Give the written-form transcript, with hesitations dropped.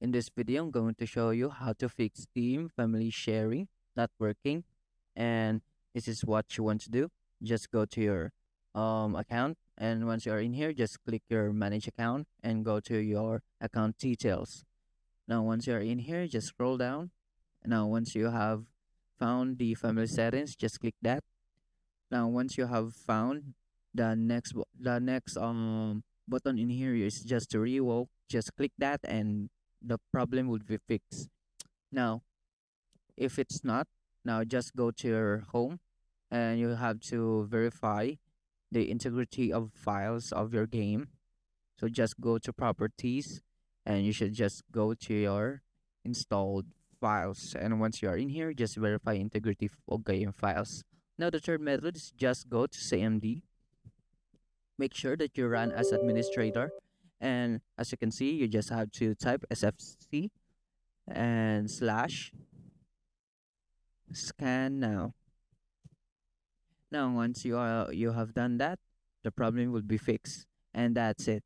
In this video, I'm going to show you how to fix Steam family sharing not working. And this is what you want to do. Just go to your account, and once you are in here, just click your manage account and go to your account details. Now, once you are in here, just scroll down. Now, once you have found the family settings, just click that. Now, once you have found the next button in here is just to revoke. Just click that, and the problem would be fixed. Now, if it's not, now just go to your home, and you have to verify the integrity of files of your game. So just go to properties, and you should just go to your installed files. And once you are in here, just verify integrity of game files. Now the third method is just go to CMD. Make sure that you run as administrator. And as you can see, you just have to type SFC and slash scan now. Now once you have done that, the problem will be fixed. And that's it.